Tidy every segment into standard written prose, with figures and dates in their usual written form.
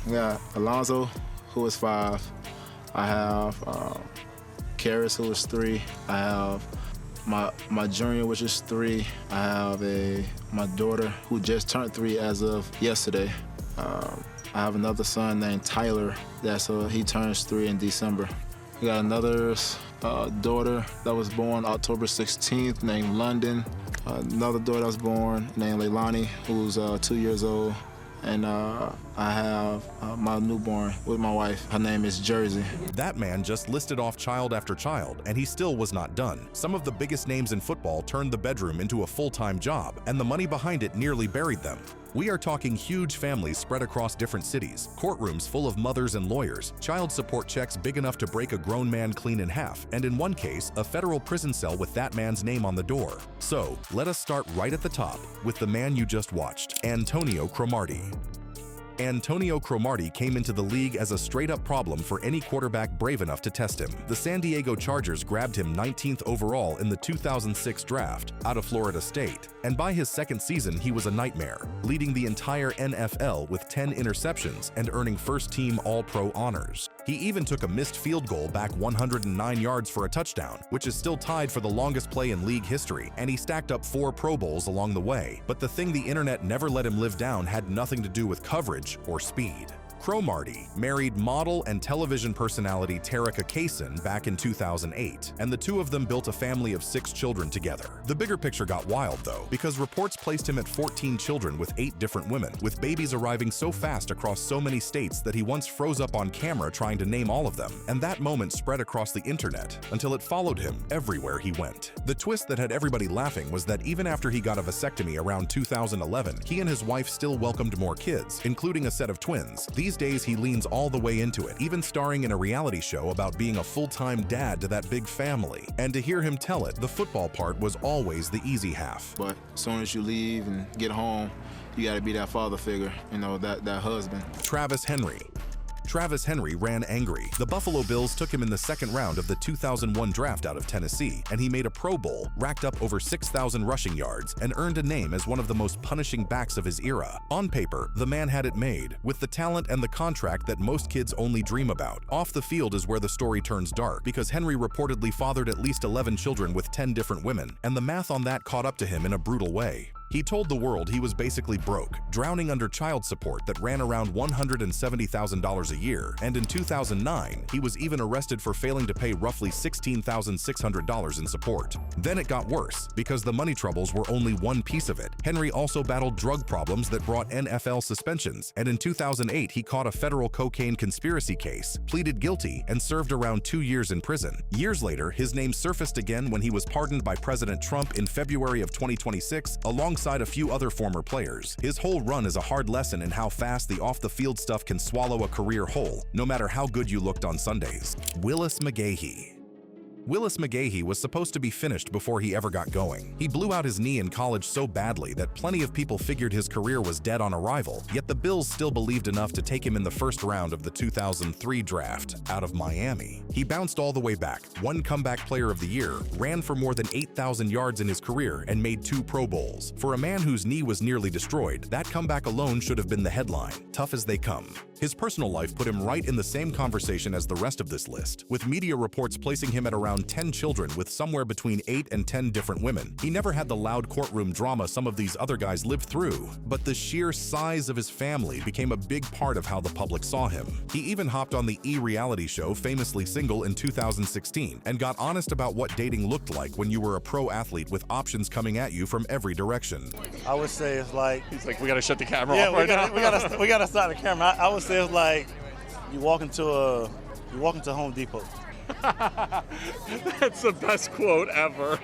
We got Alonzo, who is 5. I have Karis, who is 3. I have my junior, which is 3. I have my daughter, who just turned 3 as of yesterday. I have another son named Tyler. He turns 3 in December. We got another daughter that was born October 16th named London. Another daughter that was born named Leilani, who's 2 years old. And I have my newborn with my wife. Her name is Jersey. That man just listed off child after child, and he still was not done. Some of the biggest names in football turned the bedroom into a full-time job, and the money behind it nearly buried them. We are talking huge families spread across different cities, courtrooms full of mothers and lawyers, child support checks big enough to break a grown man clean in half, and in one case, a federal prison cell with that man's name on the door. So, let us start right at the top with the man you just watched, Antonio Cromartie. Antonio Cromartie came into the league as a straight-up problem for any quarterback brave enough to test him. The San Diego Chargers grabbed him 19th overall in the 2006 draft out of Florida State, and by his second season he was a nightmare, leading the entire NFL with 10 interceptions and earning first-team All-Pro honors. He even took a missed field goal back 109 yards for a touchdown, which is still tied for the longest play in league history, and he stacked up 4 Pro Bowls along the way. But the thing the internet never let him live down had nothing to do with coverage or speed. Cromartie married model and television personality Terica Kaysen back in 2008, and the two of them built a family of 6 children together. The bigger picture got wild, though, because reports placed him at 14 children with 8 different women, with babies arriving so fast across so many states that he once froze up on camera trying to name all of them, and that moment spread across the internet until it followed him everywhere he went. The twist that had everybody laughing was that even after he got a vasectomy around 2011, he and his wife still welcomed more kids, including a set of twins. These days, he leans all the way into it, even starring in a reality show about being a full-time dad to that big family. And to hear him tell it, the football part was always the easy half. But as soon as you leave and get home, you got to be that father figure, that husband. Travis Henry. Travis Henry ran angry. The Buffalo Bills took him in the second round of the 2001 draft out of Tennessee, and he made a Pro Bowl, racked up over 6,000 rushing yards, and earned a name as one of the most punishing backs of his era. On paper, the man had it made, with the talent and the contract that most kids only dream about. Off the field is where the story turns dark, because Henry reportedly fathered at least 11 children with 10 different women, and the math on that caught up to him in a brutal way. He told the world he was basically broke, drowning under child support that ran around $170,000 a year, and in 2009, he was even arrested for failing to pay roughly $16,600 in support. Then it got worse, because the money troubles were only one piece of it. Henry also battled drug problems that brought NFL suspensions, and in 2008, he caught a federal cocaine conspiracy case, pleaded guilty, and served around 2 years in prison. Years later, his name surfaced again when he was pardoned by President Trump in February of 2026, alongside a few other former players. His whole run is a hard lesson in how fast the off-the-field stuff can swallow a career whole, no matter how good you looked on Sundays. Willis McGahee. Willis McGahee was supposed to be finished before he ever got going. He blew out his knee in college so badly that plenty of people figured his career was dead on arrival, yet the Bills still believed enough to take him in the first round of the 2003 draft out of Miami. He bounced all the way back, won Comeback Player of the Year, ran for more than 8,000 yards in his career, and made 2 Pro Bowls. For a man whose knee was nearly destroyed, that comeback alone should have been the headline. Tough as they come. His personal life put him right in the same conversation as the rest of this list, with media reports placing him at around 10 children with somewhere between 8 and 10 different women. He never had the loud courtroom drama some of these other guys lived through, but the sheer size of his family became a big part of how the public saw him. He even hopped on the E! reality show Famously Single in 2016 and got honest about what dating looked like when you were a pro athlete with options coming at you from every direction. I would say it's like... He's like, we gotta shut the camera yeah, off right now. we gotta stop the camera. I would say it's like you walk into Home Depot. That's the best quote ever.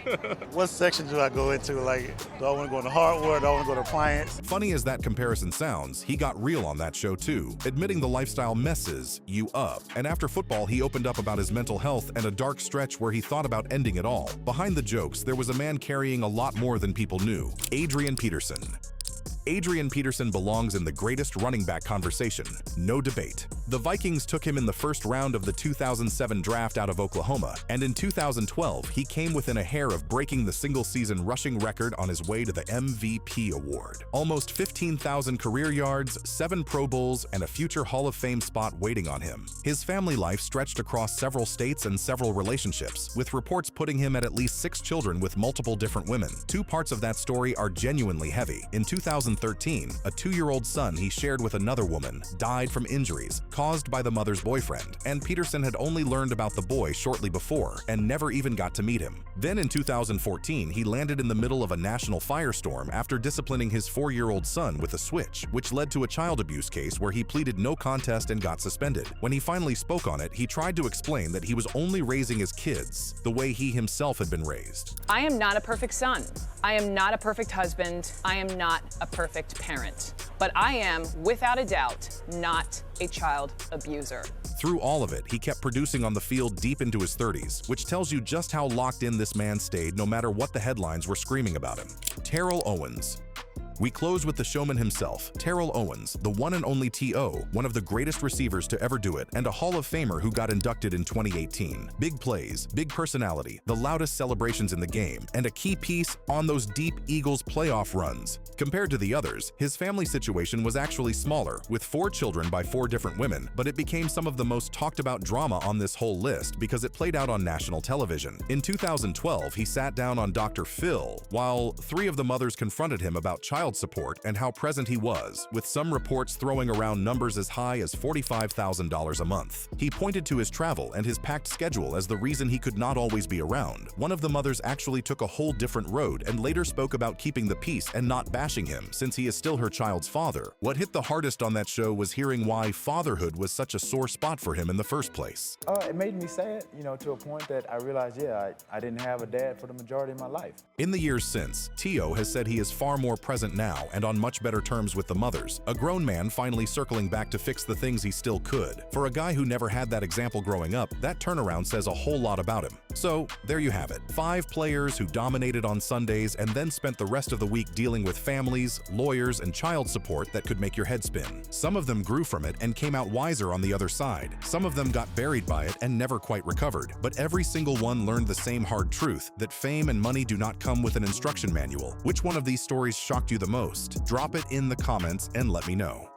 What section do I go into? Like, do I want to go into hardware? Do I want to go to appliance? Funny as that comparison sounds, he got real on that show too, admitting the lifestyle messes you up. And after football, he opened up about his mental health and a dark stretch where he thought about ending it all. Behind the jokes, there was a man carrying a lot more than people knew. Adrian Peterson. Adrian Peterson belongs in the greatest running back conversation, no debate. The Vikings took him in the first round of the 2007 draft out of Oklahoma, and in 2012, he came within a hair of breaking the single-season rushing record on his way to the MVP award. Almost 15,000 career yards, 7 Pro Bowls, and a future Hall of Fame spot waiting on him. His family life stretched across several states and several relationships, with reports putting him at least 6 children with multiple different women. 2 parts of that story are genuinely heavy. In 2013, a 2-year-old son he shared with another woman died from injuries caused by the mother's boyfriend, and Peterson had only learned about the boy shortly before and never even got to meet him. Then in 2014, he landed in the middle of a national firestorm after disciplining his 4-year-old son with a switch, which led to a child abuse case where he pleaded no contest and got suspended. When he finally spoke on it, he tried to explain that he was only raising his kids the way he himself had been raised. I am not a perfect son. I am not a perfect husband. I am not a perfect parent. But I am, without a doubt, not a child abuser. Through all of it, he kept producing on the field deep into his 30s, which tells you just how locked in this man stayed no matter what the headlines were screaming about him. Terrell Owens. We close with the showman himself, Terrell Owens, the one and only T.O., one of the greatest receivers to ever do it, and a Hall of Famer who got inducted in 2018. Big plays, big personality, the loudest celebrations in the game, and a key piece on those deep Eagles playoff runs. Compared to the others, his family situation was actually smaller, with 4 children by 4 different women, but it became some of the most talked about drama on this whole list because it played out on national television. In 2012, he sat down on Dr. Phil, while 3 of the mothers confronted him about child support and how present he was, with some reports throwing around numbers as high as $45,000 a month. He pointed to his travel and his packed schedule as the reason he could not always be around. One of the mothers actually took a whole different road and later spoke about keeping the peace and not bashing him, since he is still her child's father. What hit the hardest on that show was hearing why fatherhood was such a sore spot for him in the first place. It made me sad, to a point that I realized, I didn't have a dad for the majority of my life. In the years since, T.O. has said he is far more present now and on much better terms with the mothers, a grown man finally circling back to fix the things he still could. For a guy who never had that example growing up, that turnaround says a whole lot about him. So, there you have it. 5 players who dominated on Sundays and then spent the rest of the week dealing with families, lawyers, and child support that could make your head spin. Some of them grew from it and came out wiser on the other side. Some of them got buried by it and never quite recovered. But every single one learned the same hard truth, that fame and money do not come with an instruction manual. Which one of these stories shocked you the most? Drop it in the comments and let me know.